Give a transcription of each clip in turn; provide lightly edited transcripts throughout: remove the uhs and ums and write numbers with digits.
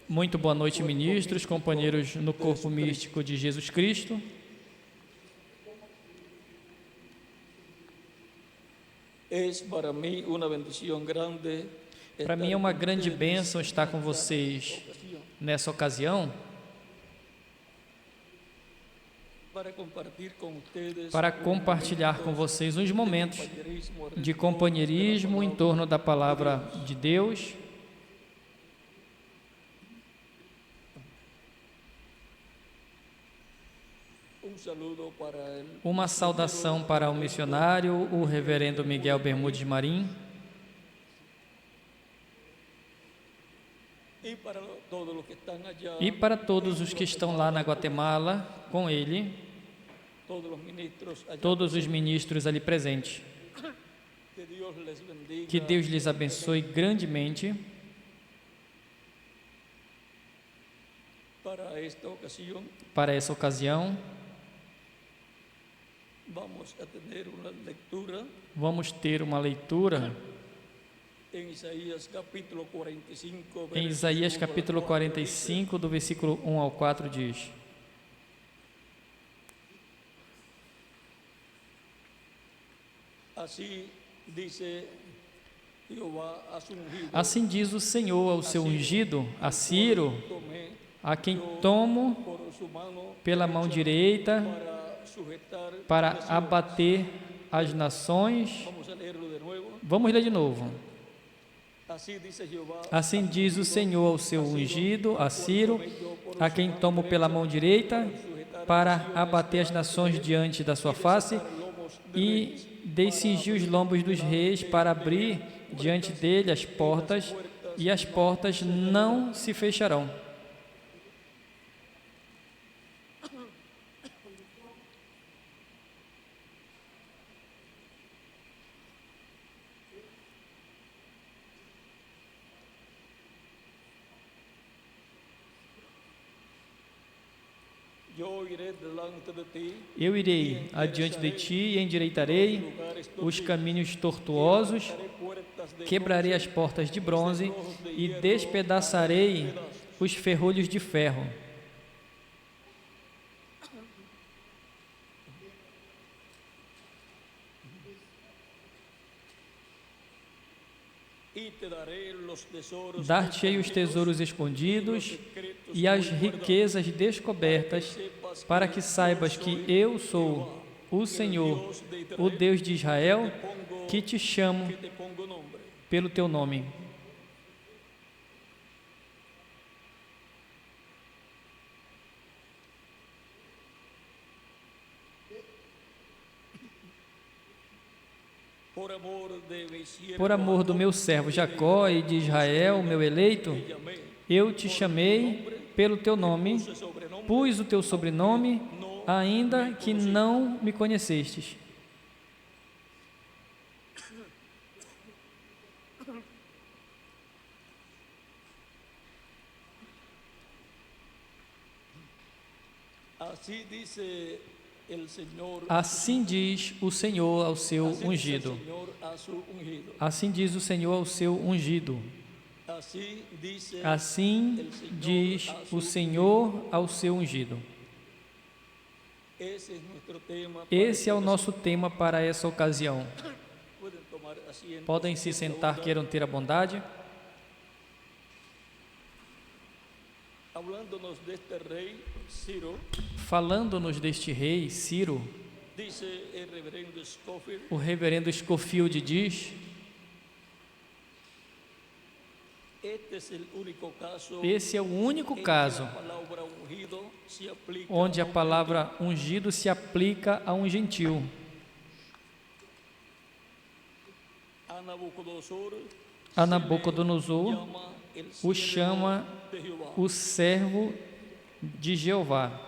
Muito boa noite, ministros, companheiros no corpo místico de Jesus Cristo. Para mim é uma grande bênção estar com vocês nessa ocasião para compartilhar com vocês uns momentos de companheirismo em torno da palavra de Deus. Uma saudação para o missionário, o reverendo Miguel Bermudes Marim. E para todos os que estão lá na Guatemala, com ele, todos os ministros ali presentes. Que Deus lhes abençoe grandemente. Para essa ocasião, vamos ter uma leitura em Isaías capítulo 45, do versículo 1 ao 4 diz: Assim diz o Senhor ao seu ungido, a Ciro, a quem tomo pela mão direita para abater as nações. Vamos ler de novo. Assim diz o Senhor ao seu ungido, a Ciro, a quem tomo pela mão direita para abater as nações diante da sua face e descingir os lombos dos reis, para abrir diante dele as portas, e as portas não se fecharão. Eu irei adiante de ti e endireitarei os caminhos tortuosos, quebrarei as portas de bronze e despedaçarei os ferrolhos de ferro. Dar-te-ei os tesouros escondidos e as riquezas descobertas, para que saibas que eu sou o Senhor, o Deus de Israel, que te chamo pelo teu nome. Por amor do meu servo Jacó e de Israel, meu eleito, eu te chamei pelo teu nome, pus o teu sobrenome, ainda que não me conhecestes. Assim diz o Senhor ao seu ungido. Assim diz o Senhor ao seu ungido. Assim diz o Senhor ao seu ungido. Esse é o nosso tema para essa ocasião. Podem se sentar, queiram ter a bondade. Falando-nos deste rei Ciro, o reverendo Scofield diz: esse é o único caso onde a palavra ungido se aplica a um gentil. Nabucodonosor o chama o servo de Jeová.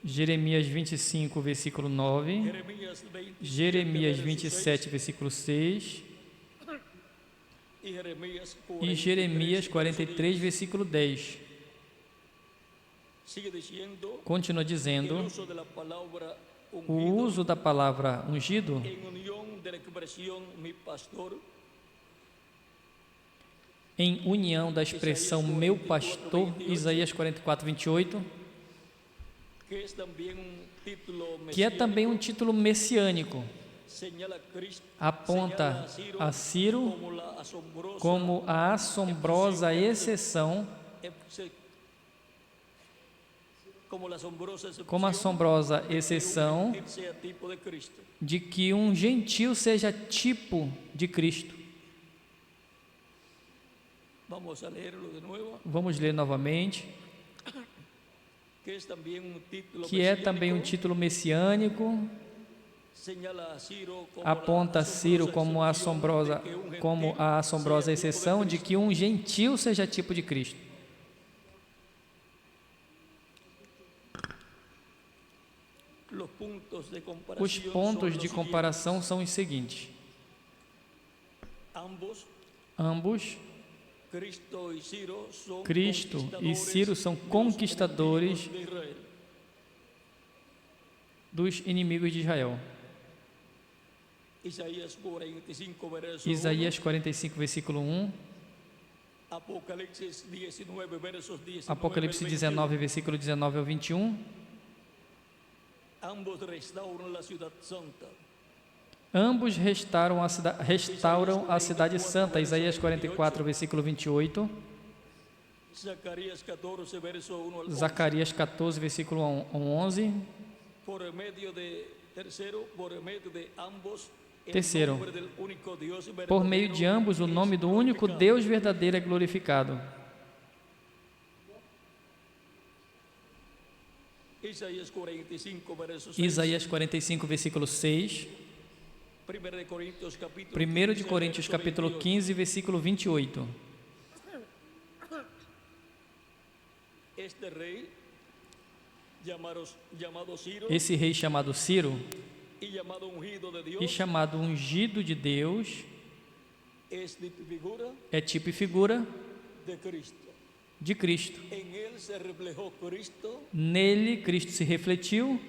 Jeremias 25, versículo 9. Jeremias 27, versículo 6. E Jeremias 43, versículo 10. Continua dizendo: o uso da palavra ungido em união da expressão meu pastor, Isaías 44, 28, que é também um título messiânico, aponta a Ciro como a assombrosa exceção, de que um gentil seja tipo de Cristo. Vamos ler novamente. Que é também um título messiânico, aponta a Ciro como a assombrosa exceção de que um gentil seja tipo de Cristo. Os pontos de comparação são os seguintes. Ambos, Cristo e Ciro, são conquistadores dos inimigos de Israel. Isaías 45, versículo 1. Apocalipse 19, versículo 19 ao 21. Ambos restauram a cidade santa. Isaías 44, versículo 28. Zacarias 14, versículo 11. Terceiro, por meio de ambos, o nome do único Deus verdadeiro é glorificado. Isaías 45, versículo 6. 1 de Coríntios, capítulo 15, versículo 28. Esse rei chamado Ciro e chamado ungido de Deus é tipo e figura de Cristo. Nele Cristo se refletiu,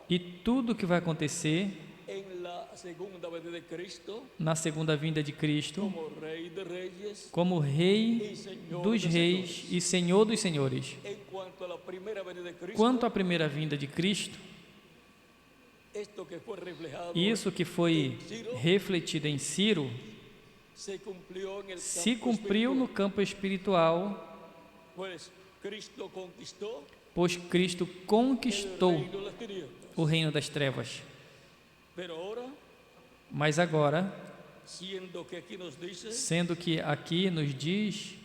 e tudo o que vai acontecer na segunda vinda de Cristo, como Rei dos reis e Senhor dos senhores. Quanto à primeira vinda de Cristo, isso que foi refletido em Ciro se cumpriu no campo espiritual, pois Cristo conquistou o reino das trevas. Mas agora, sendo que aqui nos diz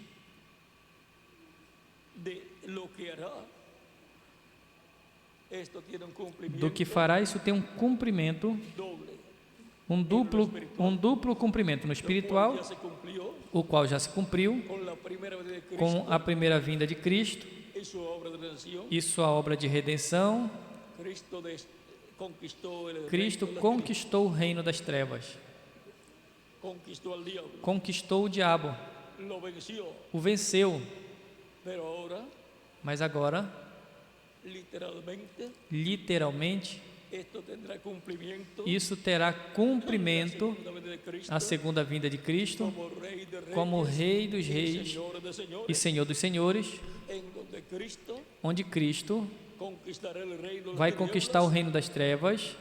do que fará, isso tem um cumprimento, um duplo cumprimento no espiritual, o qual já se cumpriu com a primeira vinda de Cristo e sua obra de redenção. Cristo conquistou o reino das trevas, conquistou o diabo, o venceu. Mas agora, literalmente, isso terá cumprimento a segunda vinda de Cristo, como Rei dos reis e Senhor dos senhores, onde Cristo vai conquistar o reino das trevas,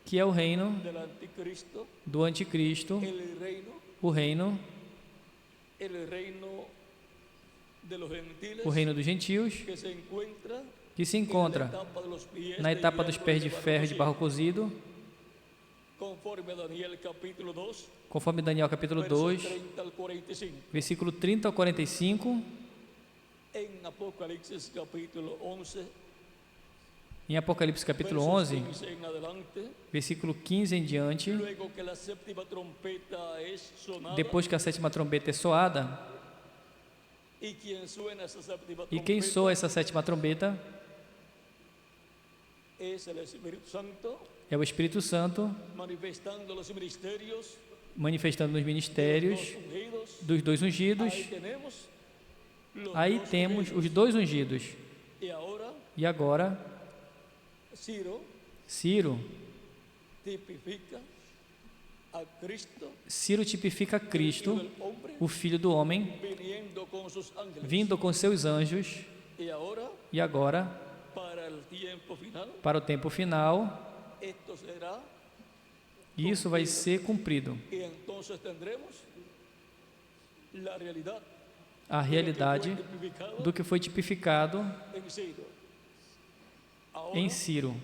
que é o reino do anticristo, o reino dos gentios, que se encontra na etapa dos pés de ferro de barro cozido, conforme Daniel capítulo 2, versículo 30 ao 45. Em Apocalipse capítulo 11, versículo 15 em diante, depois que a sétima trombeta é soada, e quem soa essa sétima trombeta é o Espírito Santo, manifestando nos ministérios dos dois ungidos. Aí temos os dois ungidos. E agora, Ciro tipifica a Cristo, Ciro tipifica Cristo, o Filho do Homem, viniendo con sus ángeles. vindo com seus anjos, e agora, para o tempo final, esto será, isso vai ser cumprido. y entonces tendremos la realidad A realidade tipificado do que foi tipificado en Ciro. Ahora em Ciro.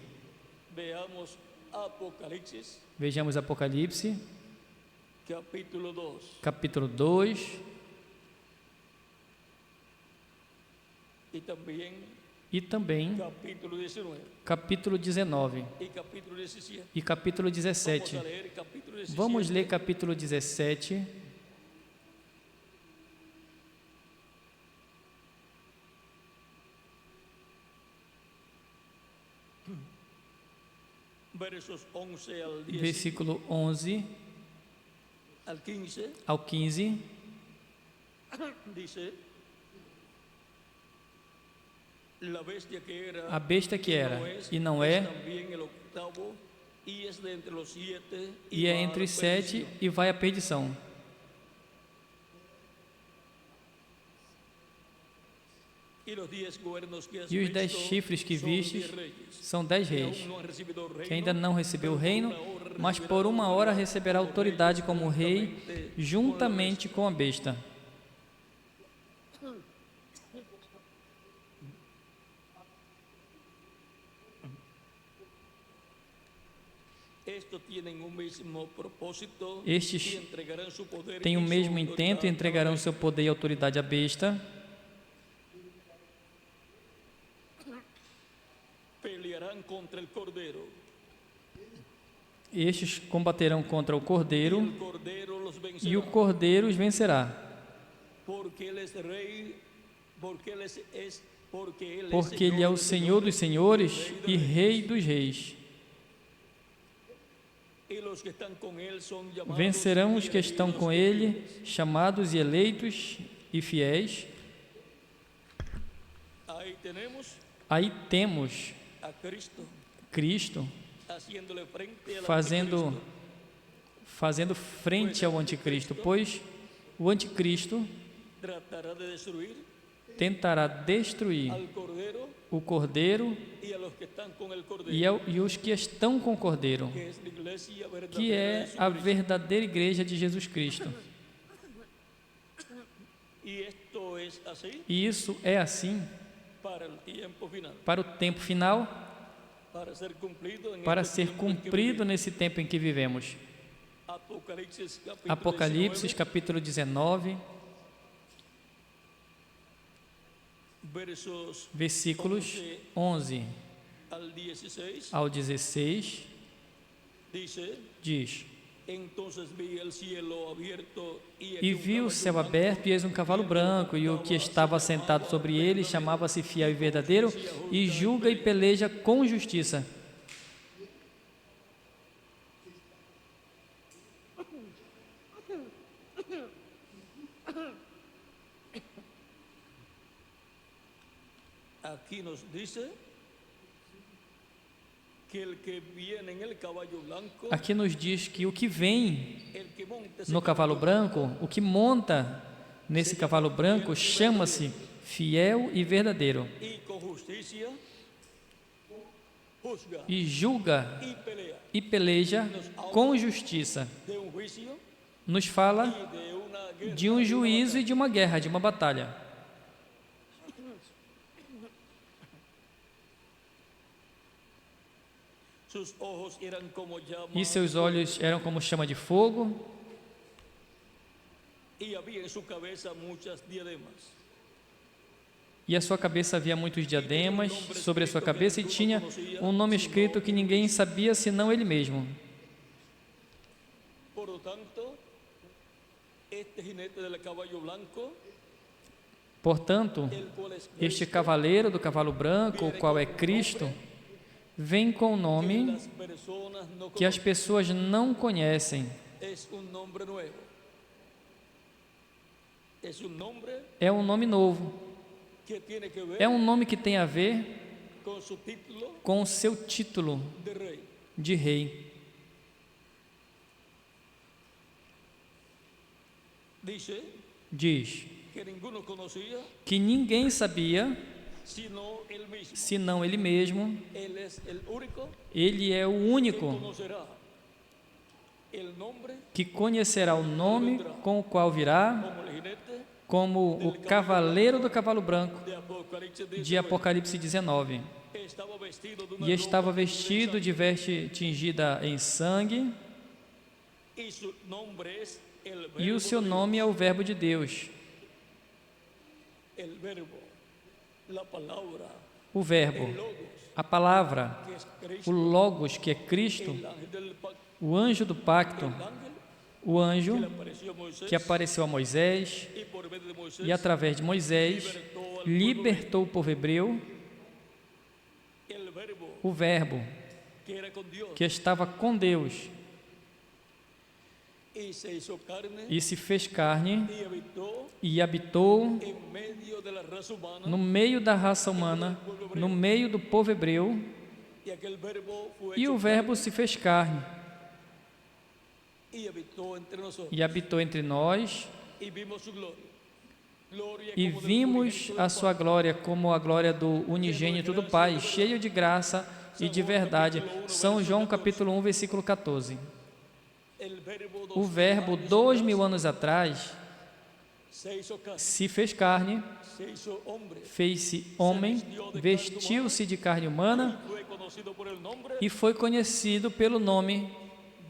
veamos Apocalipsis, Vejamos Apocalipse, capítulo 2. capítulo 2 Y también e também capítulo 19 capítulo 19 y capítulo 17. e capítulo 17. Vamos a leer capítulo 17. Vamos ler capítulo 17. Versos 11 al 10, Versículo 11 al 15, ao 15, dice: la bestia que era, a besta que era e não es é, también el octavo, y es de entre los 7 e é va a entre la os 7 perdición. e vai à perdição. Y los 10 cuernos que has E os 10 visto chifres que son vistes 10 reyes, são 10 que reis, aún no han recibido el reino, que ainda não recebeu o pero reino, por una hora mas recibirá por uma hora autoridade receberá como autoridade rey, como rei, juntamente com a besta. Estos tienen un mismo propósito, Estes y entregarán su poder têm o y su mesmo autoridad intento e a entregarão cada seu poder e autoridade à besta. pelearán contra el cordero, Estes combaterão contra o y cordeiro, el cordero los vencerá, e o cordeiro os vencerá, porque él es rey, porque él es porque ele é o Senhor dos senhores e Rei dos reis. y los que están con él son llamados Vencerão os y que estão elegidos com de ele, Dios. chamados e eleitos e fiéis. Ahí tenemos Aí temos a Cristo Cristo haciéndole frente al fazendo, anticristo. fazendo frente ao anticristo, pois o anticristo Tratará de destruir tentará destruir al cordero o cordeiro y a los que están con el cordero, e os que estão com o cordeiro, que es la iglesia que verdadera é de a Jesucristo. verdadeira igreja de Jesus Cristo. Y esto es así E isso é assim para el tiempo final, para o tempo final, para ser cumplido en para este ser tiempo en que cumprido nesse tempo em que vivemos. vivimos. Apocalipsis capítulo Apocalipse 19, capítulo 19, versos versículos 11 al 16, ao 16, dice: diz: entonces vi el cielo abierto E aquí un vi o caballo céu blanco, aberto, e eis um cavalo branco, e o que estava sentado sobre ele chamava-se Fiel e Verdadeiro, e julga e peleja com justiça. aquí nos dice que el que viene en el caballo blanco, Aqui nos diz que o que vem el que monta ese no cavalo caballo branco, o que monta nesse cavalo branco, chama-se Fiel e Verdadeiro, y con justicia juzga e julga y pelea e peleja com justiça. de un juicio Nos fala y de una guerra. de um juízo e de uma guerra, de uma batalha. Sus ojos eran como llamas E seus olhos eram como chama de fogo, y había en su cabeza muchas diademas. e a sua cabeça havia muitos diademas sobre a sua cabeça, e tinha um nome escrito que ninguém sabia senão ele mesmo. Por lo tanto, este jinete del caballo blanco, Portanto, el cual es este Cristo, cavaleiro do cavalo branco, o qual é Cristo, vem com o que nome las personas no que as conocen. pessoas não conhecem. Es un nombre nuevo. Es un nombre É um nome novo, que tiene que ver é um nome que tem a ver con su título com o seu título de rey. de rei. Dice Diz que ninguno conocía que ninguém sabia, sino él mismo. senão ele mesmo. Él es el único Ele é o que único conocerá el nombre que conhecerá o nome com o qual virá, como el jinete como o cavaleiro do cavalo branco, de Apocalipsis. de Apocalipse 19. Estaba vestido de una E estava ropa vestido de veste tingida em sangue, y su nombre es el e o verbo seu de nome é o Verbo de Deus. Dios. El verbo, la palabra, O Verbo, el logos, a palavra, que es o Cristo, Logos, que é Cristo, el ángel del pacto, o anjo do pacto, el ángel o anjo que le apareció a Moisés, que apareceu a Moisés, y por medio de Moisés e através de Moisés libertou o povo hebreu. el verbo O Verbo que era con Dios que estava com Deus y se hizo carne e se fez carne y habitó e habitou en medio de la raza humana, no meio da raça humana, no meio do povo hebreu, y aquel verbo fue e hecho o Verbo se fez carne y habitó entre nosotros, e habitou entre nós, y vimos su gloria, gloria e como del vimos unigénito a del sua glória como a glória do unigênito do Pai, cheio de graça e de verdade. São João capítulo 1, versículo 14. Padre. El verbo O Verbo, 2000 anos atrás, se hizo carne, se fez carne, se hizo hombre, fez-se homem, vestiu-se de carne humana fue conocido por el nombre e foi conhecido pelo nome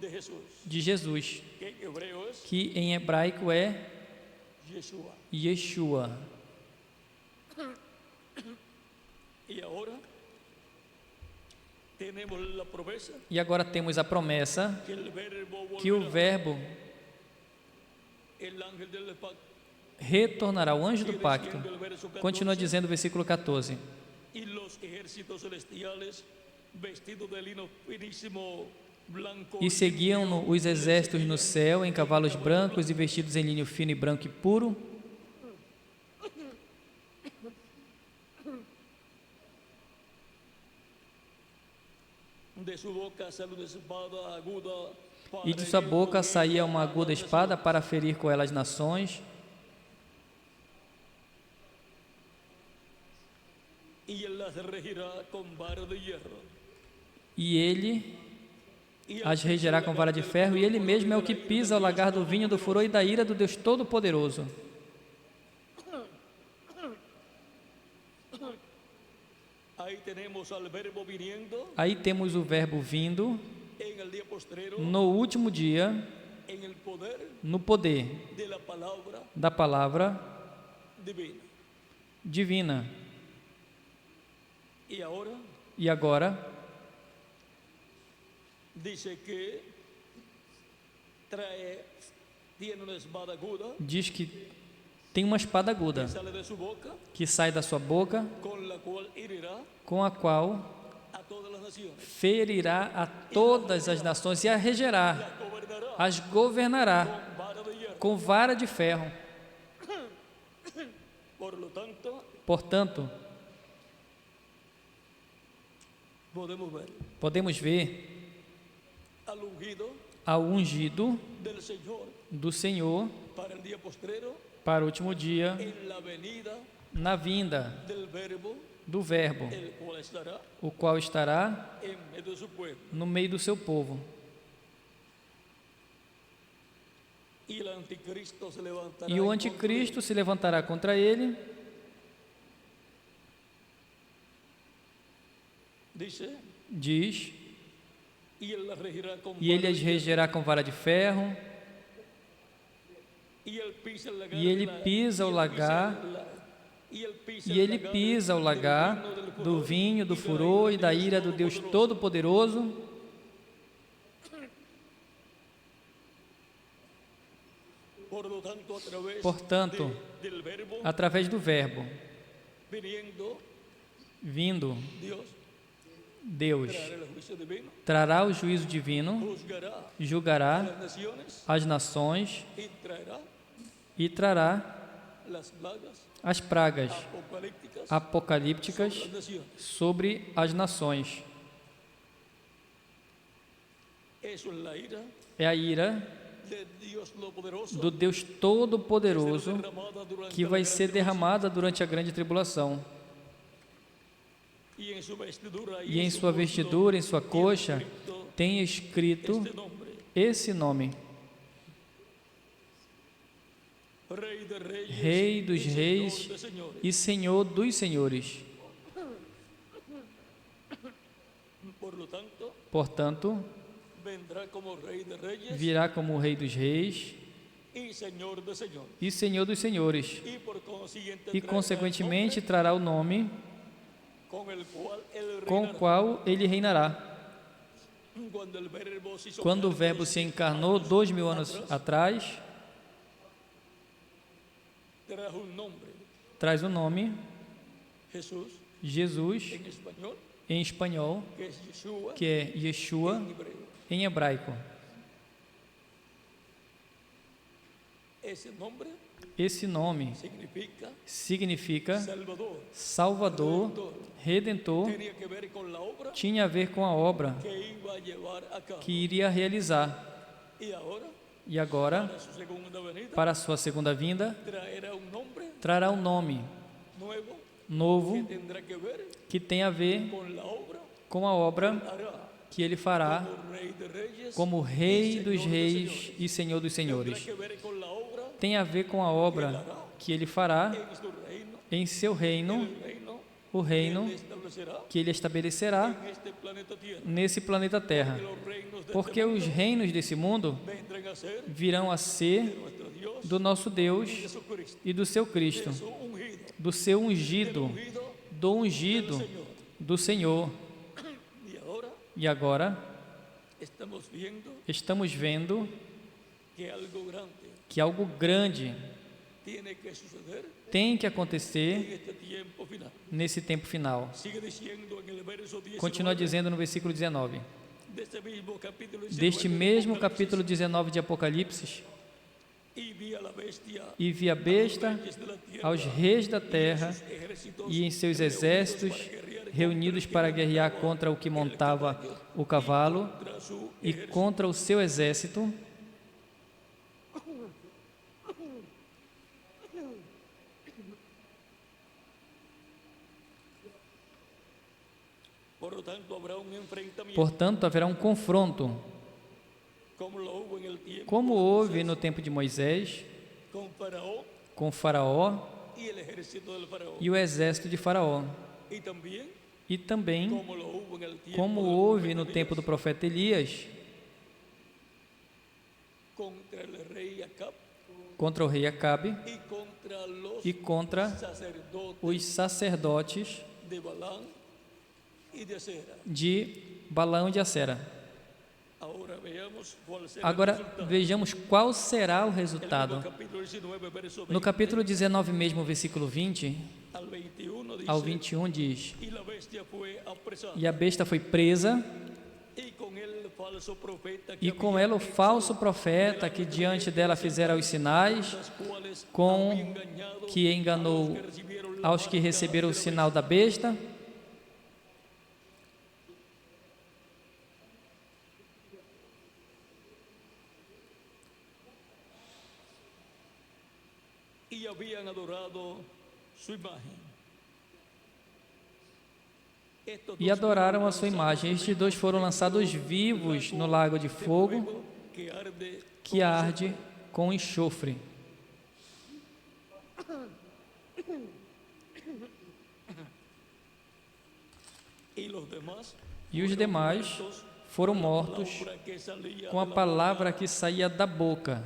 de Jesús, de Jesus, que en hebreo es que em hebraico é Yeshua. Yeshua. Y ahora tenemos la promesa E agora temos a promessa que el verbo que o volverá, Verbo el ángel del pacto, retornará, o anjo do pacto. diciendo el verso 14, Continua dizendo o versículo 14. y los ejércitos celestiales vestidos de lino finísimo blanco E seguiam-no os exércitos no céu em cavalos brancos e vestidos em linho fino e branco e puro. de su boca sale una espada aguda para E de sua herir boca con saía ella uma a aguda las espada naciones. para ferir com ela as nações. Y él las regirá con vara de hierro. E ele Y as regerá com vara de ferro, e ele mesmo é o que pisa ao lagar do vinho do furor e da ira do Deus Todo-Poderoso. ahí tenemos al verbo viniendo Aí temos o Verbo vindo en el día postrero, no último dia, en el poder no poder de la palabra da palavra divina. divina. Y ahora E agora dice que tiene una espada aguda diz que tem uma espada que aguda sale de su boca, que sai da sua boca, con la cual herirá com a qual a todas las naciones, ferirá a todas as nações e a regerá, gobernará as governará con vara de hierro. com vara de ferro. Por lo tanto, Portanto, podemos ver podemos ver al ungido ao ungido del Señor do Senhor para el día postrero para o último dia, en la venida na vinda del verbo, do Verbo, el cual estará o qual estará en medio de su pueblo. no meio do seu povo. Y el anticristo se levantará E o en anticristo se levantará contra ele, contra él. Dice, diz, y él las regirá con e ele vara as de hierro, regerá com vara de ferro, y él pisa el lagar e ele de la- pisa o lagar, y él pisa e el ele lagar pisa o del lagar vino, del do furor vinho, do y de la furor e ira da de ira do Deus Todo-Poderoso. Todo-Poderoso. Por lo tanto, a través Portanto, del verbo através do Verbo, viniendo, vindo, Deus Deus traerá el juicio divino, trará o juízo divino, juzgará a julgará las naciones as nações y traerá e trará las plagas as pragas apocalípticas apocalípticas sobre las naciones. sobre as nações. Eso es la ira É a ira de Dios Todopoderoso do Deus Todo-Poderoso derramada durante que la vai gran ser tribulación. derramada durante a grande tribulação. Y en su vestidura E em su sua muslo vestidura, em sua tiene coxa, escrito tem escrito este nombre: esse nome: Rey de Reyes, Rei dos y Señor Reis de Señores. e Senhor dos Senhores. Por lo tanto, Portanto, vendrá como Rey de Reyes virá como Rei dos Reis y Señor de Señores. e Senhor dos Senhores. Y por consiguiente E, traerá consequentemente, trará o nome el nombre con el cual él com o reinará. qual ele reinará. Cuando el Verbo se hizo Quando o carne Verbo 2000 se encarnou años 2000 anos atrás, trajo un nombre: traz o nome Jesús Jesus, en español, em espanhol, que es Yeshua que é Yeshua en hebreo. em hebraico. Ese nombre Esse nome significa significa Salvador. Salvador, Redentor, Tenía que ver con la obra tinha a ver com a obra que iba a llevar a cabo. que iria realizar. Y ahora, E agora, para su segunda venida, para a sua segunda vinda, traerá un nombre trará um nome nuevo que novo tendrá que ver que tem a ver con la obra com a obra hará que ele fará como Rey de Reyes como y Rei Señor dos de Reis Señores. e Senhor dos Tendrá Senhores. que ver con la obra Tem a ver com a obra que ele fará en su reino, em seu reino, el reino o reino que él establecerá que ele estabelecerá en este planeta Tierra. nesse planeta Terra. Que los reinos de Porque este os mundo reinos desse mundo vendrán a ser virão a ser nuestro Dios do nosso Deus Jesucristo, e do seu Cristo, de su ungido, do seu ungido, ungido do ungido del Señor. do Senhor. Y ahora E agora estamos vendo que algo grande que algo grande tiene que suceder tem que en acontecer este tiempo final. nesse tempo final. Sigue diciendo en el verso 19, Continua dizendo no versículo 19, deste mesmo capítulo 19 deste de mesmo Apocalipse, capítulo 19 de Apocalipse: e vi e vi a besta aos reis da terra e em seus exércitos reunidos para guerrear contra o que montava o cavalo e contra o seu exército. Portanto, haverá um confronto, como houve no tempo de Moisés, com Faraó e o exército de Faraó, e também, como houve no tempo do profeta Elias, contra o rei Acabe e contra os sacerdotes de Balaão de Acera. Agora vejamos qual será o resultado. No capítulo 19 mesmo, versículo 20 ao 21 diz: e a besta foi presa, e com ela o falso profeta que diante dela fizera os sinais, com que enganou aos que receberam o sinal da besta. E adoraram a sua imagem. Estes dois foram lançados vivos no lago de fogo que arde com enxofre. E os demais foram mortos com a palavra que saía da boca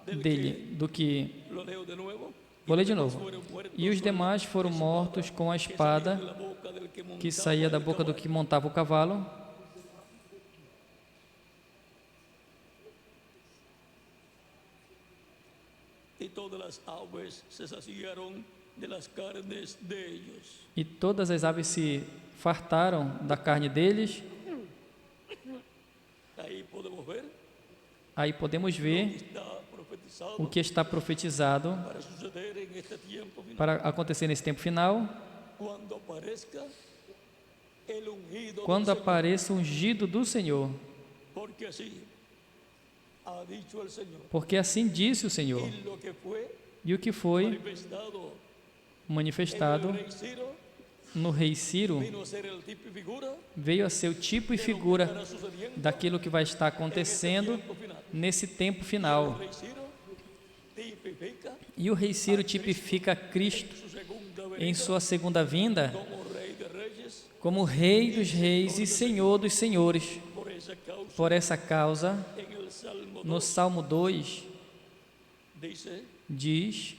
dele, do que... Vou ler de novo. E os demais foram mortos com a espada que saía da boca do que montava o cavalo, e todas as aves se fartaram da carne deles. Aí podemos ver o que está profetizado para acontecer nesse tempo final, quando apareça o ungido do Senhor. Porque assim disse o Senhor. E o que foi manifestado no rei Ciro veio a ser o tipo e figura daquilo que vai estar acontecendo nesse tempo final. E o rei Ciro tipifica Cristo em sua segunda vinda como Rei dos Reis e Senhor dos Senhores. Por essa causa, no Salmo 2, diz: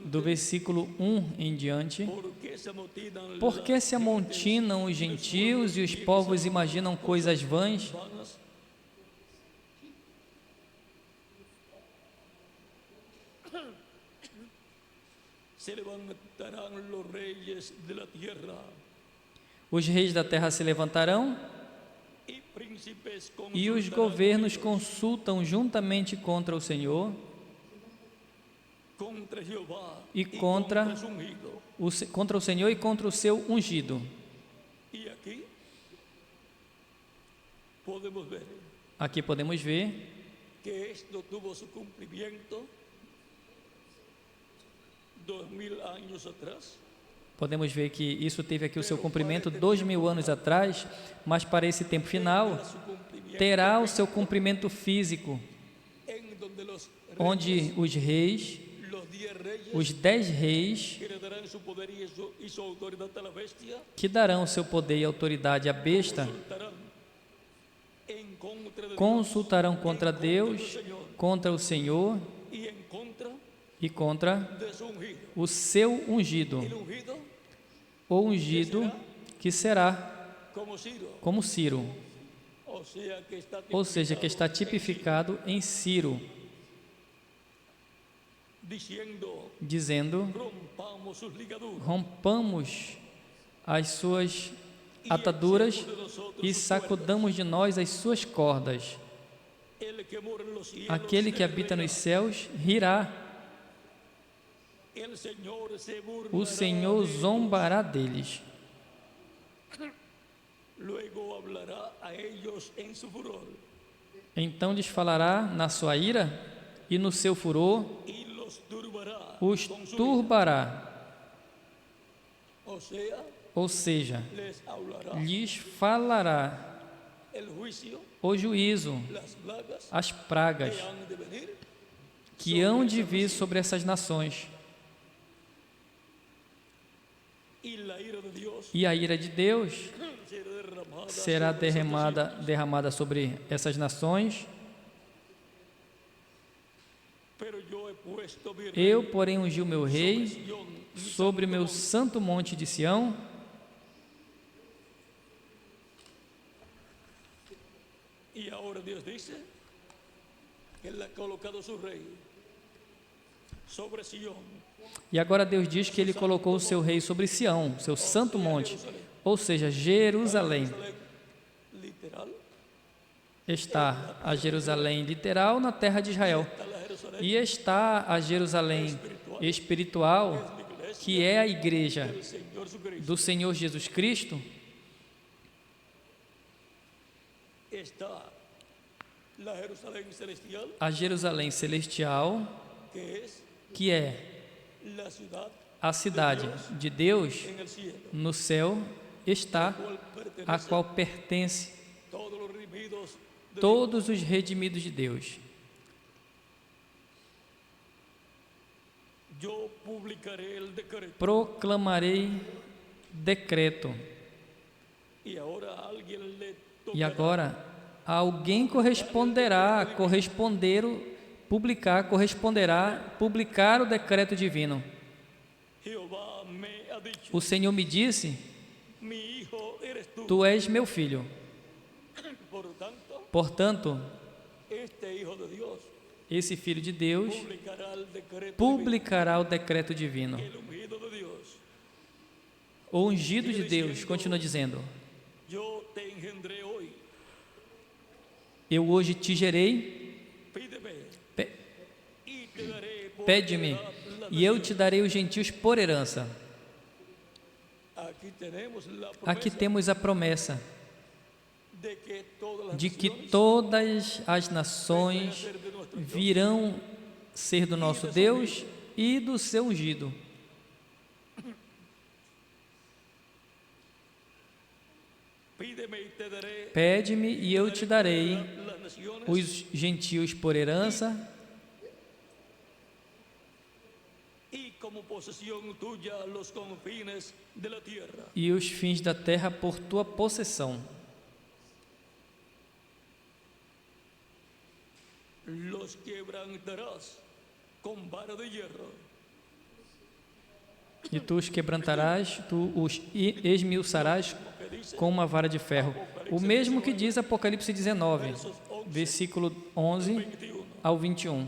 do versículo 1 em diante: por que se amontinam os gentios e os povos imaginam coisas vãs? Os reis da terra se levantarão e os governos consultam juntamente contra o Senhor e contra o Senhor e contra o seu ungido. Aqui podemos ver que isto tuvo su cumprimento 2000 anos atrás. Podemos ver que isso teve aqui o seu cumprimento 2000 anos atrás, mas para esse tempo final terá o seu cumprimento físico, onde os reis, os 10 reis, que darão seu poder e autoridade à besta, consultarão contra Deus, contra o Senhor e contra o seu ungido, o ungido que será como Ciro, ou seja, que está tipificado em Ciro, dizendo: rompamos as suas ataduras e sacudamos de nós as suas cordas. Aquele que habita nos céus rirá. O Senhor zombará deles. Então lhes falará na sua ira e no seu furor os turbará. Ou seja, lhes falará o juízo, as pragas que hão de vir sobre essas nações. E a ira de Deus será derramada sobre essas nações. Eu, porém, ungi o meu rei sobre o meu santo monte de Sião. E agora Deus diz que Ele ha colocado seu rei sobre Sião. E agora Deus diz que Ele colocou o seu rei sobre Sião, seu santo monte, ou seja, Jerusalém. Está a Jerusalém literal na terra de Israel, e está a Jerusalém espiritual, que é a igreja do Senhor Jesus Cristo. A Jerusalém celestial, que é a cidade de Deus no céu, está, a qual pertence todos os redimidos de Deus. Proclamarei decreto. E agora alguém corresponderá publicar o decreto divino. O Senhor me disse: tu és meu filho. Portanto, esse filho de Deus publicará o decreto divino. O ungido de Deus continua dizendo: eu hoje te gerei, pede-me, e eu te darei os gentios por herança. Aqui temos a promessa de que todas as nações virão ser do nosso Deus e do seu ungido. Pede-me e eu te darei os gentios por herança e os fins da terra por tua possessão. Los quebrantarás com vara de hierro. E tu os quebrantarás, tu os esmiuçarás com uma vara de ferro. O mesmo que diz Apocalipse 19, versículo 11 ao 21.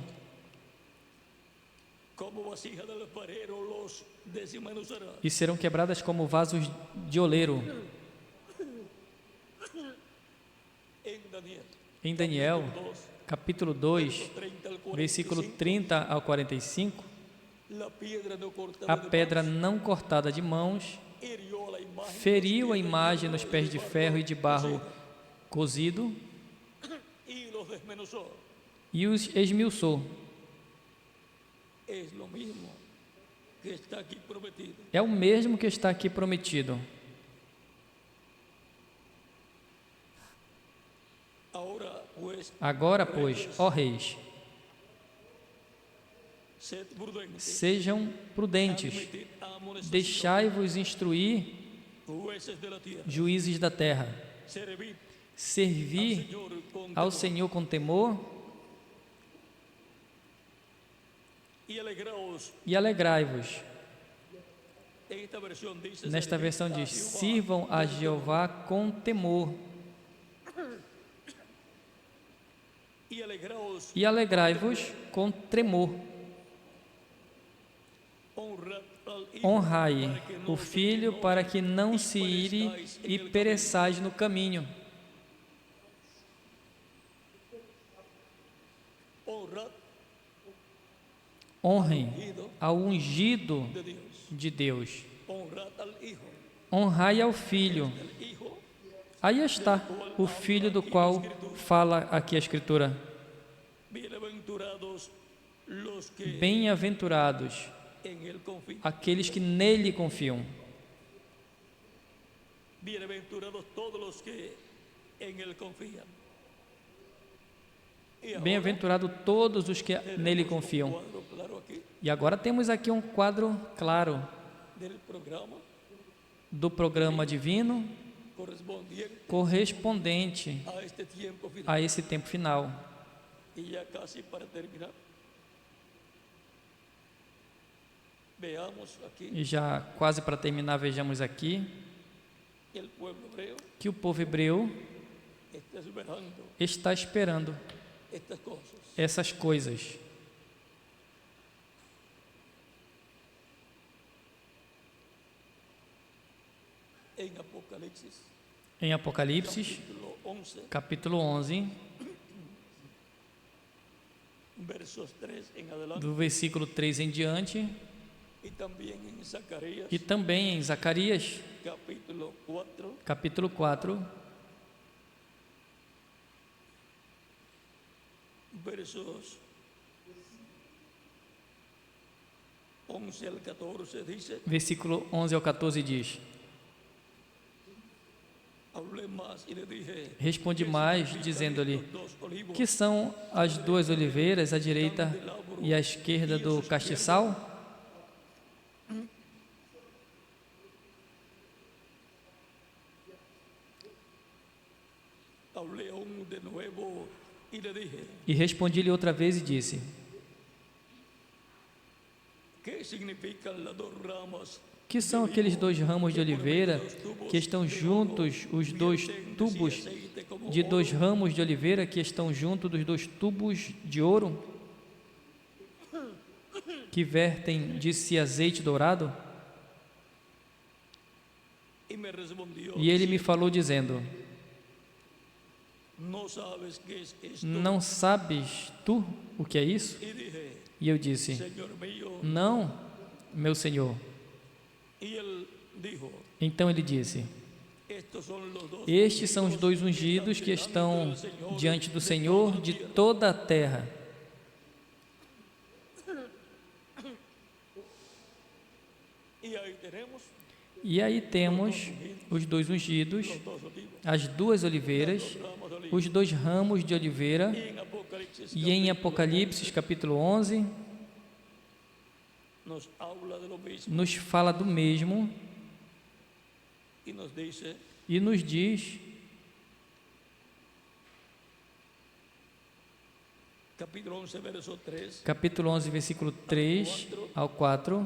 E serão quebradas como vasos de oleiro. Em Daniel, capítulo 2, versículo 30 ao 45, a pedra não cortada de mãos feriu a imagem nos pés de ferro e de barro cozido e os esmiuçou. É o mesmo que está aqui prometido. Agora, pois, ó reis, sejam prudentes, deixai-vos instruir, juízes da terra, servi ao Senhor com temor e alegrai-vos. Nesta versão diz: sirvam a Jeová com temor e alegrai-vos com tremor. Honrai o filho para que não se ire e pereçais no caminho. Honrem ao ungido de Deus. Honrai ao filho. Aí está o filho do qual fala aqui a Escritura. Bem-aventurados aqueles que nele confiam. Bem-aventurado todos os que nele confiam. E agora temos aqui um quadro claro do programa divino correspondente a esse tempo final. E já quase para terminar, vejamos aqui que o povo hebreu está esperando essas coisas. Em Apocalipse, capítulo 11, do versículo 3 em diante, e também em Zacarias, capítulo 4, versos 11 al 14 dice, versículo 11 ao 14 diz: responde mais, dizendo-lhe: que são as duas oliveiras, à direita e à esquerda do castiçal? E respondi-lhe outra vez e disse: que são aqueles dois ramos de oliveira que estão juntos, os dois tubos de dois ramos de oliveira que estão junto dos dois tubos de ouro, que vertem de si azeite dourado? E ele me falou dizendo: não sabes tu o que é isso? E eu disse: não, meu Senhor. Então ele disse: estes são os 2 ungidos que estão diante do Senhor de toda a terra. E aí temos os 2 ungidos, as 2 oliveiras, os 2 ramos de oliveira. E em Apocalipse, capítulo 11, nos fala do mesmo e nos diz, capítulo 11, versículo 3 ao 4: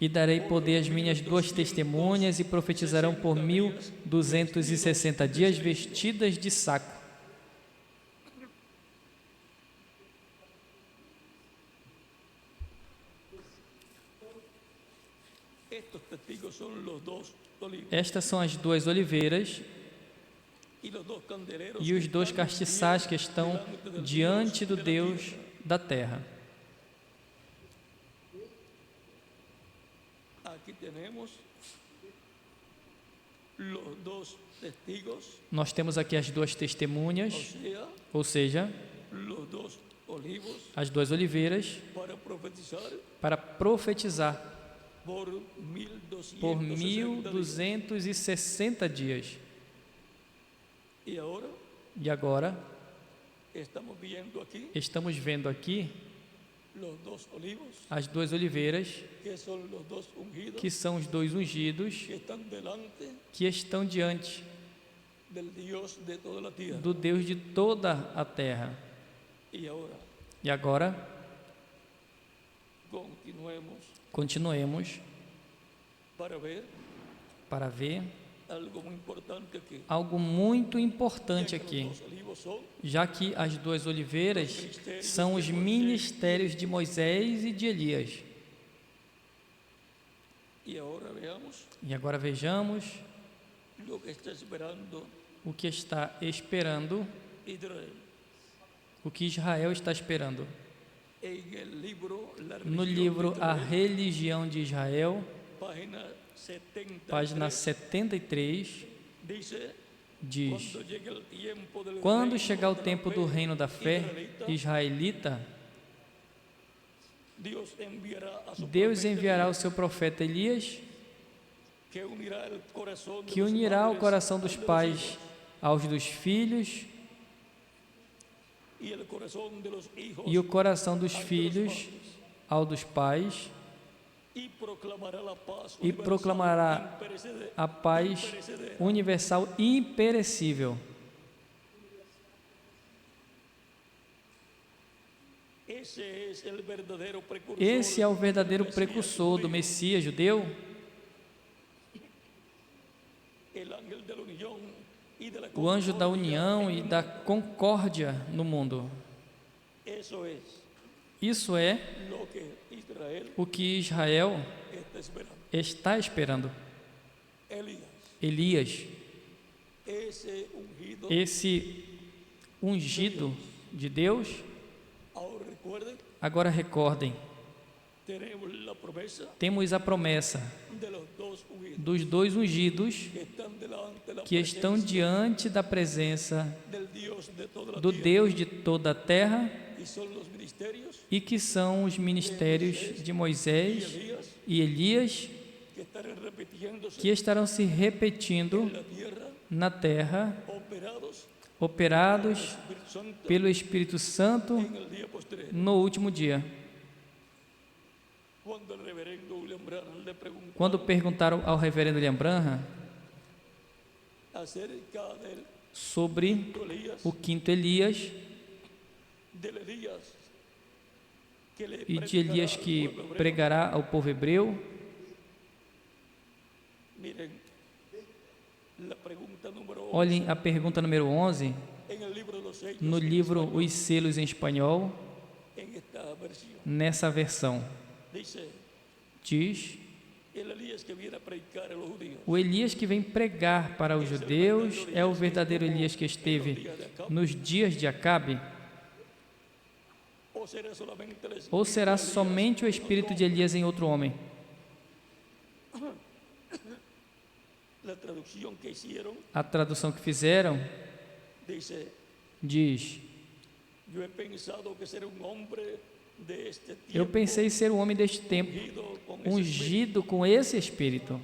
e darei poder às minhas 2 testemunhas, e profetizarão por 1260 dias, vestidas de saco. Estas são as 2 oliveiras e os 2 castiçais que estão diante do Deus da terra. Nós temos aqui as 2 testemunhas, ou seja, as 2 oliveiras, para profetizar por 1260 dias. E agora estamos vendo aqui as 2 oliveiras, que são os 2 ungidos, que estão diante do Deus de toda a terra. E agora, continuemos para ver algo muito importante aqui, já que as 2 oliveiras são os ministérios de Moisés e de Elias. E agora vejamos o que está esperando, o que Israel está esperando. No livro A Religião de Israel, página 73, diz: quando chegar o tempo do reino da fé israelita, Deus enviará o seu profeta Elias, que unirá o coração dos pais aos dos filhos e o coração dos filhos ao dos pais, e proclamará a paz universal e imperecível. Esse é o verdadeiro precursor do Messias judeu. O anjo da união e da concórdia no mundo. Isso é o que Israel está esperando. Elias, esse ungido de Deus. Agora recordem, temos a promessa dos 2 ungidos que estão diante da presença do Deus de toda a terra, e que são os ministérios de Moisés e Elias, que estarão se repetindo na terra, operados pelo Espírito Santo no último dia. Quando perguntaram ao reverendo William Branham sobre o 5º Elias e de Elias que pregará ao povo hebreu, olhem a pergunta número 11 no livro Os Selos em espanhol, nessa versão. Diz: O Elias que vem pregar para os judeus é o verdadeiro Elias que esteve nos dias de Acabe? Ou será somente o espírito de Elias em outro homem? A tradução que fizeram diz: eu pensei ser um homem deste tempo, ungido com esse espírito.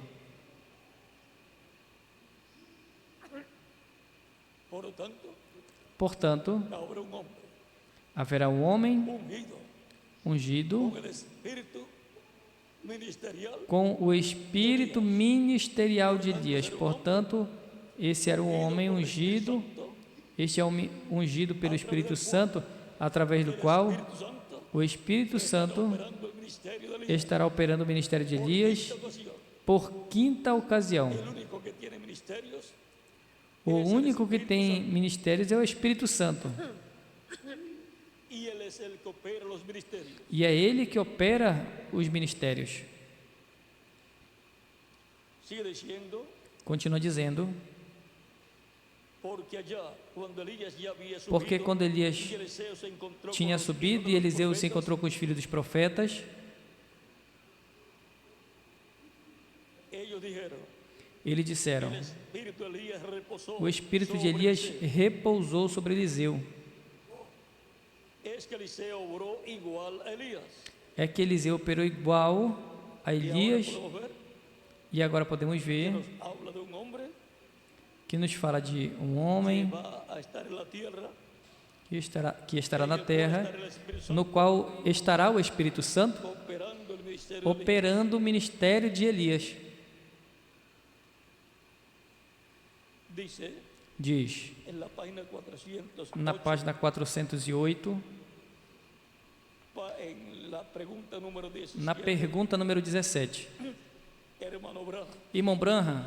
Portanto, haverá um homem ungido com o espírito ministerial de Elias. Portanto, esse era o homem ungido, este é o ungido pelo Espírito Santo, através do qual o Espírito Santo estará operando o ministério de Elias por quinta ocasião. O único que tem ministérios é o Espírito Santo. E é Ele que opera os ministérios. Continua dizendo: porque quando Elias tinha subido e Eliseu se encontrou com os filhos dos profetas, eles disseram: o espírito de Elias repousou sobre Eliseu. É que Eliseu operou igual a Elias. E agora podemos ver que nos fala de um homem que estará na terra, no qual estará o Espírito Santo operando o ministério de Elias. Diz na página 408, na pergunta número 17, irmão Branham,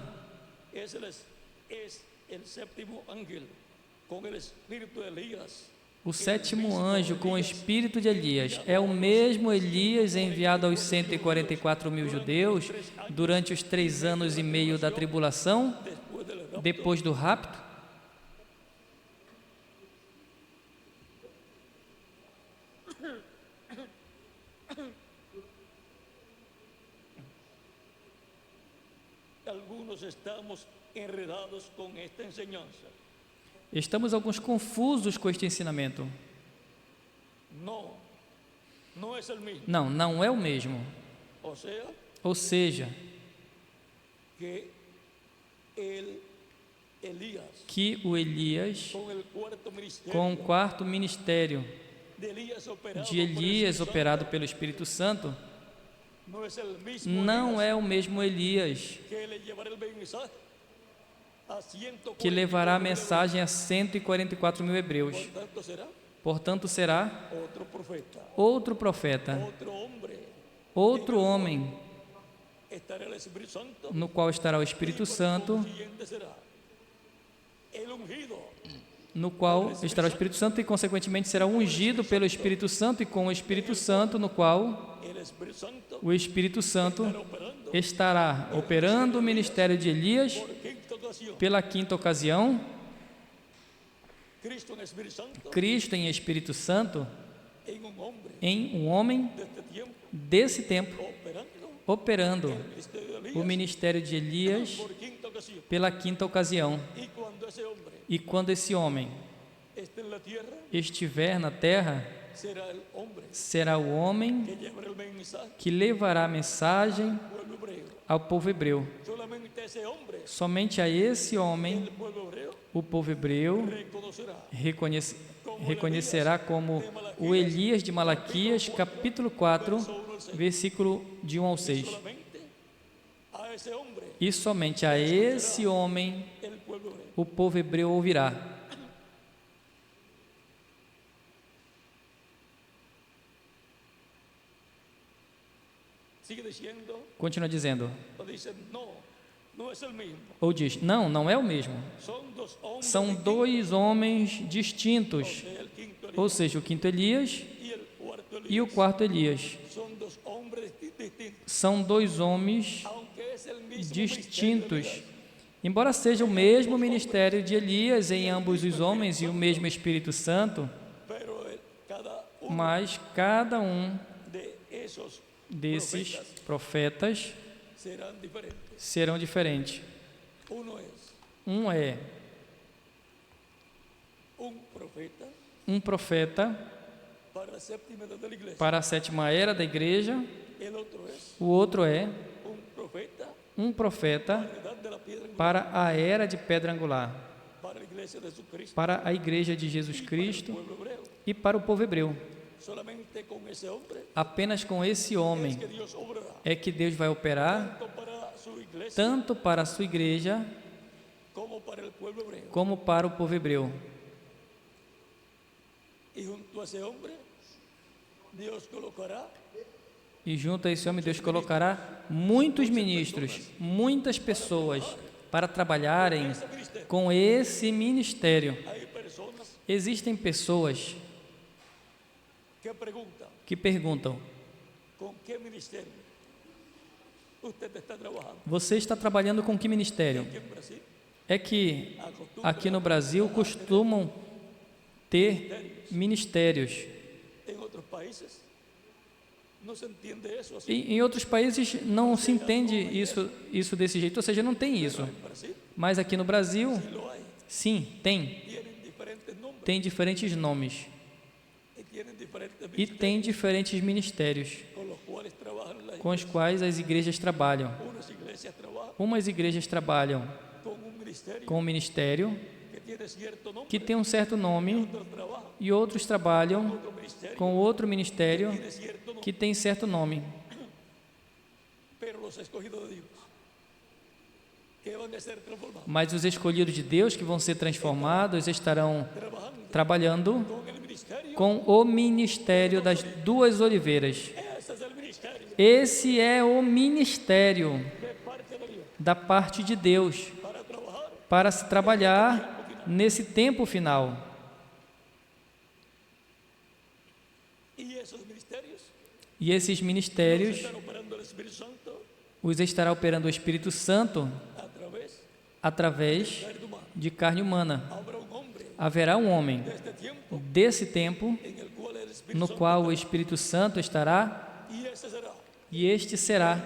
o sétimo anjo com o espírito de Elias é o mesmo Elias enviado aos 144.000 judeus durante os 3 anos e meio da tribulação, depois do rapto? Estamos alguns confusos com este ensinamento. Não, não é o mesmo. Ou seja, que o Elias, com o quarto ministério de Elias operado pelo Espírito Santo, não é o mesmo Elias que levará a mensagem a 144.000 hebreus. Portanto, será outro profeta, outro homem, no qual estará o Espírito Santo, no qual estará o Espírito Santo e, consequentemente, será ungido pelo Espírito Santo, e com o Espírito Santo, no qual o Espírito Santo estará operando o ministério de Elias pela quinta ocasião. Cristo em Espírito Santo, em um homem desse tempo, operando o ministério de Elias pela quinta ocasião. E quando esse homem estiver na terra, será o homem que levará a mensagem ao povo hebreu. Somente a esse homem o povo hebreu reconhecerá como o Elias de Malaquias, capítulo 4, versículo de 1 ao 6. E somente a esse homem o povo hebreu ouvirá. Continua dizendo, ou diz, não, não é o mesmo. São 2 homens distintos, ou seja, o quinto Elias e o quarto Elias. são dois homens distintos. Embora seja o mesmo ministério de Elias em ambos os homens e o mesmo Espírito Santo, mas cada um desses profetas serão diferentes. Um é um profeta para a sétima era da igreja, o outro é um profeta para a era de pedra angular, para a igreja de Jesus Cristo e para o povo hebreu. Apenas com esse homem é que Deus vai operar, tanto para a sua igreja como para o povo hebreu. E junto a esse homem Deus colocará muitos ministros, muitas pessoas para trabalharem com esse ministério. Existem pessoas que perguntam: você está trabalhando com que ministério? É que aqui no Brasil costumam ter ministérios. E em outros países não se entende isso desse jeito, ou seja, não tem isso. Mas aqui no Brasil, sim, tem. Tem diferentes nomes. E tem diferentes ministérios com os quais as igrejas trabalham. Umas igrejas trabalham com um ministério que tem um certo nome e outros trabalham com outro ministério que tem certo nome. Mas os escolhidos de Deus que vão ser transformados estarão trabalhando com o ministério das duas oliveiras. Esse é o ministério da parte de Deus para se trabalhar nesse tempo final. E esses ministérios os estará operando o Espírito Santo através de carne humana. Haverá um homem desse tempo no qual o Espírito Santo estará, e este será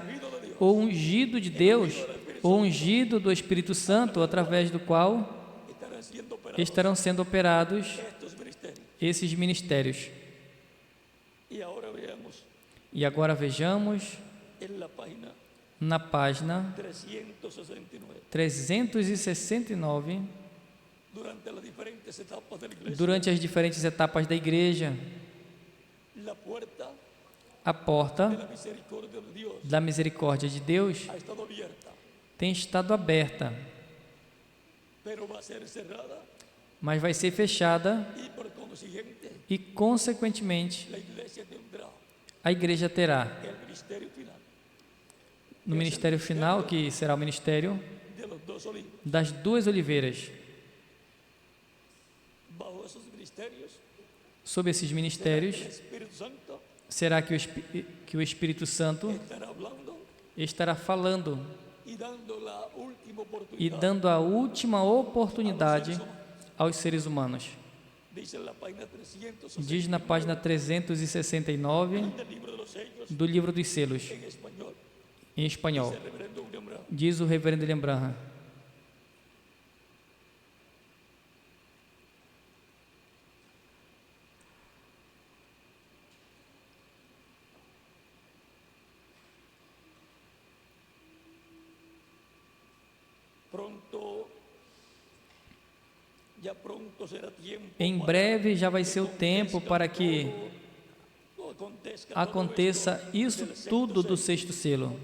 o ungido de Deus, o ungido do Espírito Santo, através do qual estarão sendo operados esses ministérios. E agora vejamos na página 369, durante as diferentes etapas da igreja, a porta da misericórdia de Deus tem estado aberta, mas vai ser fechada e, consequentemente, a igreja terá no ministério final, que será o ministério das duas oliveiras. Sob esses ministérios, será que o Espírito Santo estará falando e dando a última oportunidade aos seres humanos. Diz na página 369 do livro dos selos, em espanhol. Diz o reverendo William Branham: em breve já vai ser o tempo para que aconteça isso tudo do sexto selo.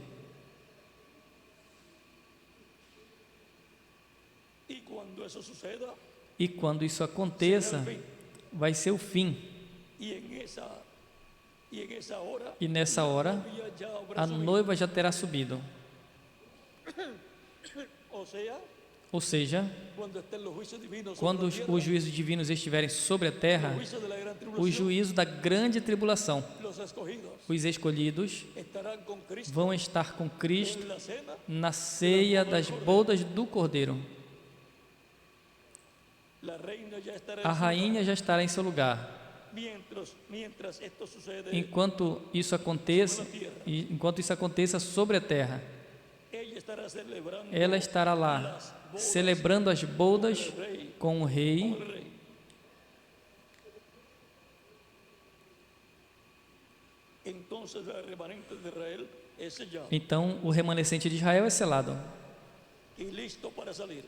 E quando isso aconteça, vai ser o fim. E nessa hora, a noiva já terá subido. Ou seja, quando os juízos divinos estiverem sobre a terra, o juízo da grande tribulação, os escolhidos vão estar com Cristo na ceia das bodas do Cordeiro. A rainha já estará em seu lugar. Enquanto isso aconteça sobre a terra, ela estará lá, celebrando as bodas com o rei. Então, o remanescente de Israel é selado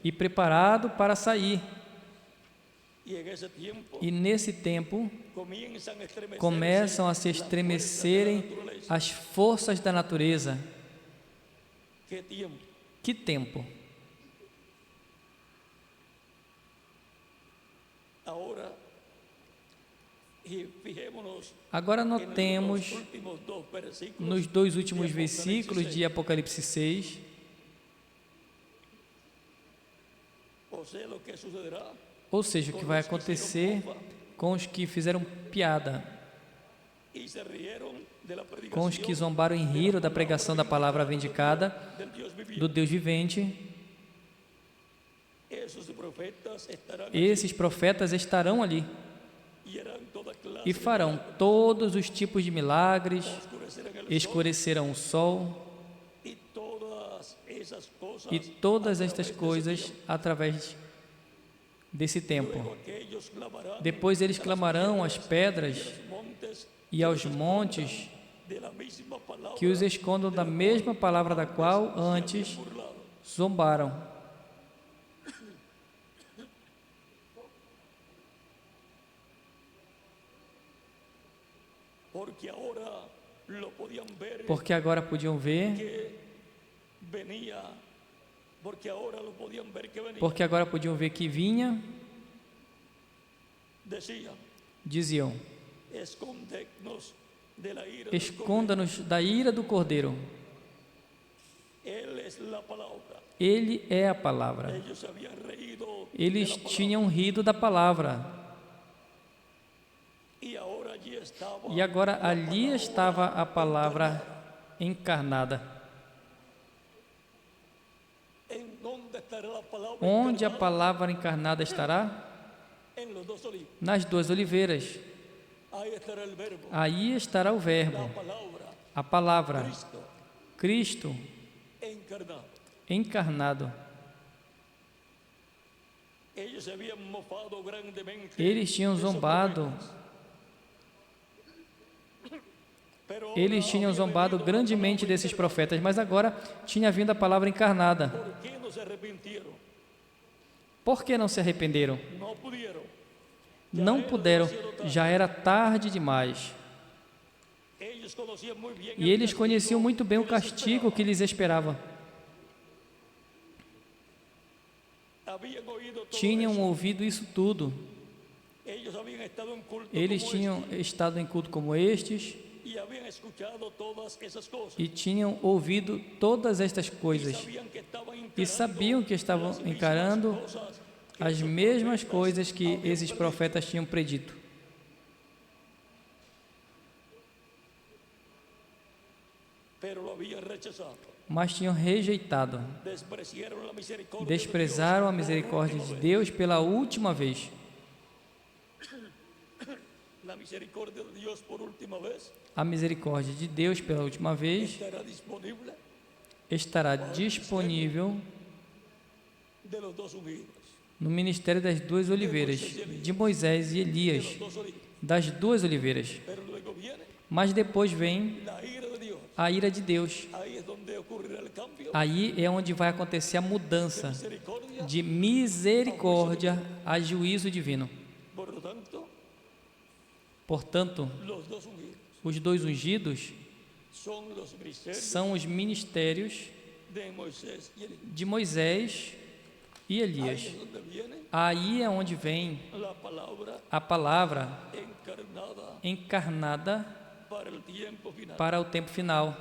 e preparado para sair. E nesse tempo começam a se estremecerem as forças da natureza. Que tempo! Agora notemos nos 2 últimos versículos de Apocalipse 6, ou seja, o que vai acontecer com os que fizeram piada, com os que zombaram e riram da pregação da palavra vindicada do Deus vivente. Esses profetas estarão ali e farão todos os tipos de milagres, escurecerão o sol e todas estas coisas através desse tempo. Depois eles clamarão às pedras e aos montes que os escondam da mesma palavra da qual antes zombaram. Porque agora podiam ver que vinha, diziam: esconda-nos da ira do Cordeiro. Ele é a palavra. Eles tinham rido da palavra. E agora ali estava a palavra encarnada. Onde a palavra encarnada estará? Nas 2 oliveiras. Aí estará o Verbo, a palavra, Cristo encarnado. Eles tinham zombado grandemente desses profetas, mas agora tinha vindo a palavra encarnada. Por que não se arrependeram? Não puderam, já era tarde demais. E eles conheciam muito bem o castigo que lhes esperava. Tinham ouvido isso tudo. Eles tinham estado em culto como estes e tinham ouvido todas estas coisas e sabiam que estavam encarando as mesmas coisas que esses profetas tinham predito. Mas tinham rejeitado, desprezaram a misericórdia de Deus pela última vez. A misericórdia de Deus pela última vez estará disponível no ministério das 2 oliveiras, de Moisés e Elias, das 2 oliveiras. Mas depois vem a ira de Deus. Aí é onde vai acontecer a mudança de misericórdia a juízo divino. Portanto, os 2 ungidos são os ministérios de Moisés e Elias. Aí é onde vem a palavra encarnada para o tempo final.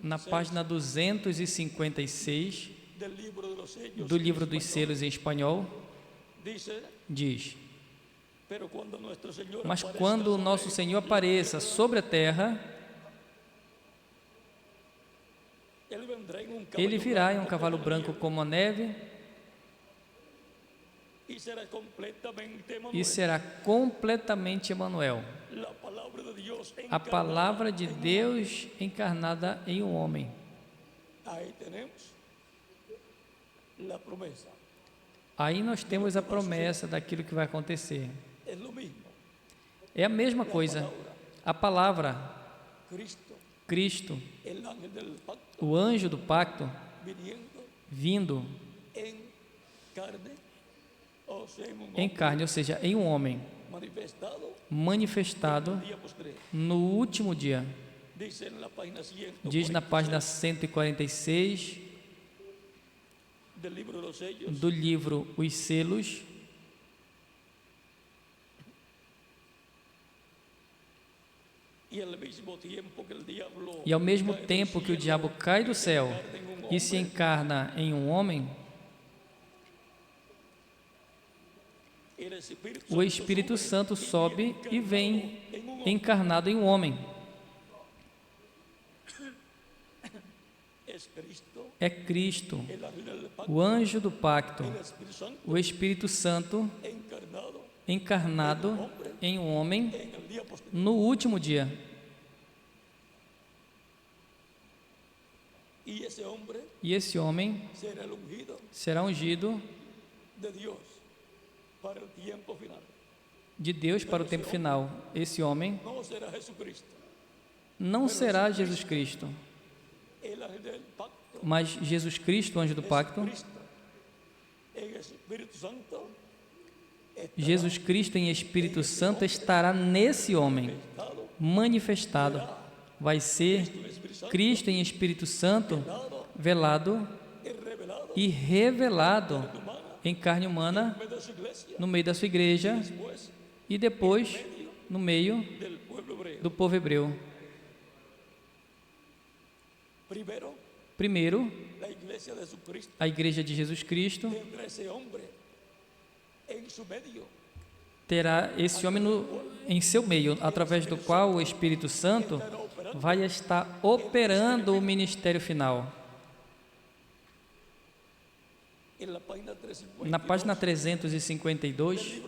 Na página 256 do livro dos selos em espanhol, diz: Mas quando o nosso Senhor apareça sobre a terra, Ele virá em um cavalo branco como a neve e será completamente Emanuel, a palavra de Deus encarnada em um homem. Aí nós temos a promessa daquilo que vai acontecer. É a mesma coisa. A palavra, Cristo, o anjo do pacto, vindo em carne, ou seja, em um homem, manifestado no último dia. Diz na página 146 do livro Os Selos: e ao mesmo tempo que o diabo cai do céu e se encarna em um homem, o Espírito Santo sobe e vem encarnado em um homem. É Cristo, o anjo do pacto, o Espírito Santo encarnado em um homem no último dia. E esse homem será ungido de Deus para o tempo final. Esse homem não será Jesus Cristo, mas Jesus Cristo, o anjo do pacto, Jesus Cristo em Espírito Santo estará nesse homem, manifestado. Vai ser Cristo em Espírito Santo, velado e revelado em carne humana, no meio da sua igreja e depois no meio do povo hebreu. Primeiro, a igreja de Jesus Cristo terá esse homem em seu meio, através do qual o Espírito Santo vai estar operando o ministério final. Na página 352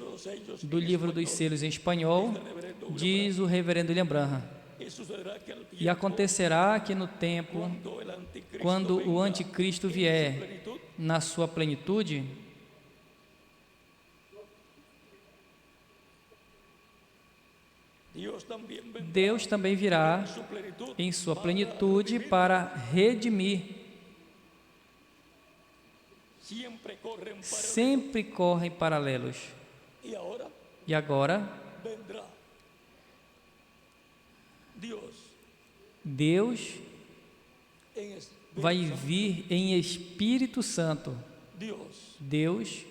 do livro dos Selos em espanhol, diz o reverendo William Branham: e acontecerá que no tempo, quando o anticristo vier na sua plenitude, Deus também virá em sua plenitude para redimir. Sempre correm paralelos. E agora, Deus vai vir em Espírito Santo. Deus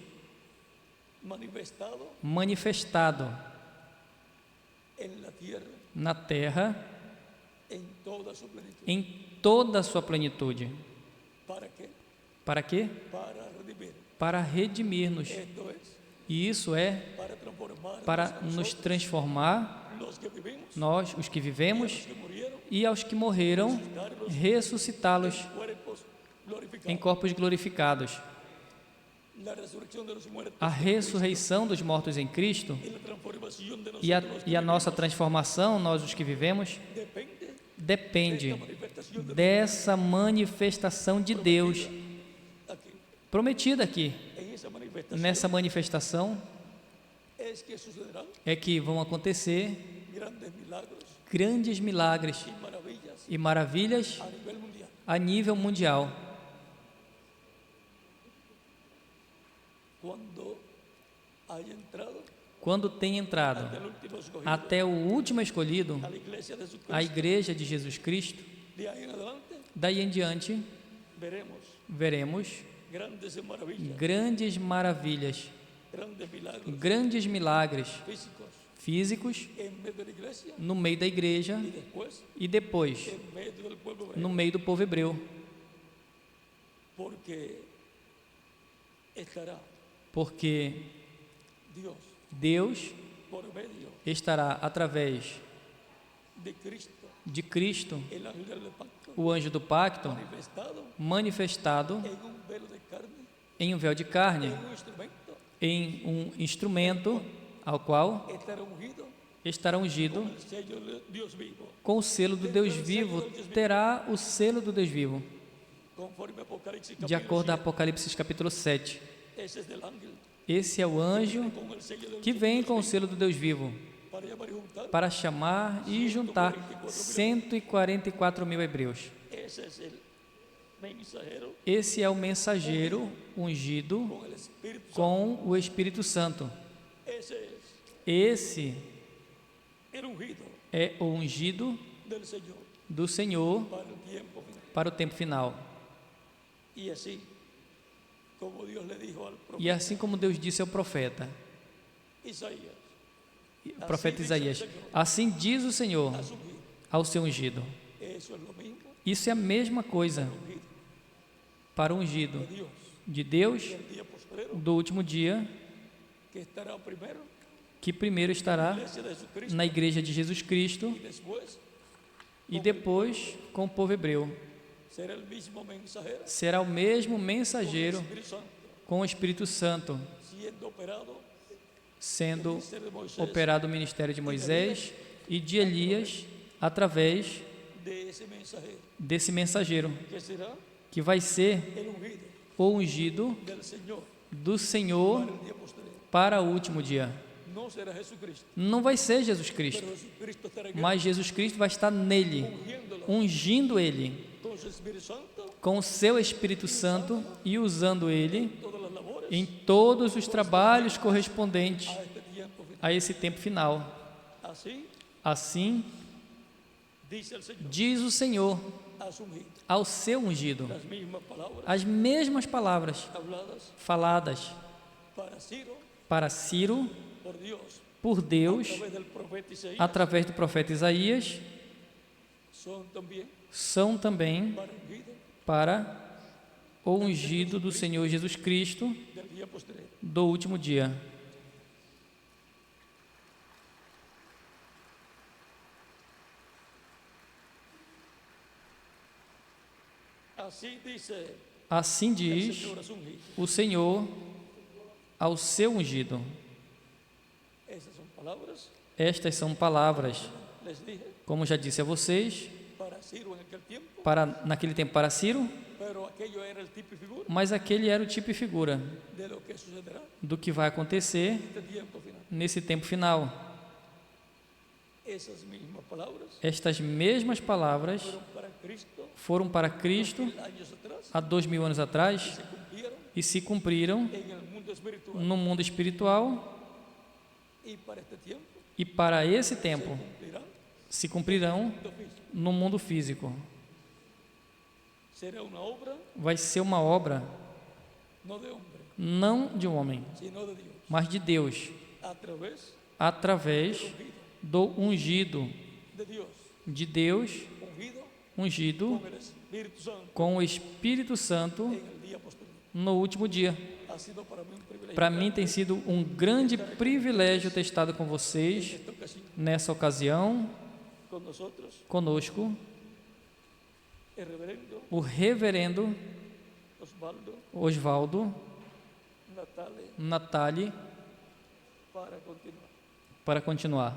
manifestado na terra em toda a sua plenitude. Para quê? Para redimir-nos. E isso é para nos transformar, nós, os que vivemos, e aos que morreram, ressuscitá-los em corpos glorificados. A ressurreição dos mortos em Cristo e a nossa transformação, nós os que vivemos, depende dessa manifestação de Deus prometida aqui. Nessa manifestação é que vão acontecer grandes milagres e maravilhas a nível mundial. Quando tem entrado até o último escolhido, a igreja de Jesus Cristo, daí em diante veremos grandes maravilhas, grandes milagres físicos no meio da igreja e depois no meio do povo hebreu. Porque Deus, estará através de Cristo, o anjo do pacto, manifestado em um véu de carne, em um instrumento ao qual estará ungido com o selo do Deus vivo, terá o selo do Deus vivo, de acordo com Apocalipse capítulo 7. Esse é o anjo que vem com o selo do Deus vivo para chamar e juntar 144 mil hebreus. Esse é o mensageiro ungido com o Espírito Santo. Esse é o ungido do Senhor para o tempo final. E assim como Deus disse ao profeta Isaías, assim diz o Senhor ao seu ungido. Isso é a mesma coisa para o ungido de Deus do último dia, que primeiro estará na igreja de Jesus Cristo e depois com o povo hebreu. Será o mesmo mensageiro com o Espírito Santo, sendo operado o ministério de Moisés e de Elias através desse mensageiro, que vai ser o ungido do Senhor para o último dia. Não vai ser Jesus Cristo, mas Jesus Cristo vai estar nele, ungindo ele com o seu Espírito Santo e usando ele em todos os trabalhos correspondentes a esse tempo final. Assim, diz o Senhor ao seu ungido, as mesmas palavras faladas para Ciro por Deus através do profeta Isaías, são também para o ungido do Senhor Jesus Cristo do último dia. Assim diz o Senhor ao seu ungido. Estas são palavras, como já disse a vocês, naquele tempo para Ciro, mas aquele era o tipo e figura do que vai acontecer nesse tempo final. Estas mesmas palavras foram para Cristo há 2000 anos atrás e se cumpriram no mundo espiritual, e para esse tempo se cumprirão no mundo físico. Vai ser uma obra não de um homem, mas de Deus, através do ungido de Deus, ungido com o Espírito Santo no último dia. Para mim tem sido um grande privilégio ter estado com vocês nessa ocasião, conosco, o reverendo Osvaldo Natali, para continuar.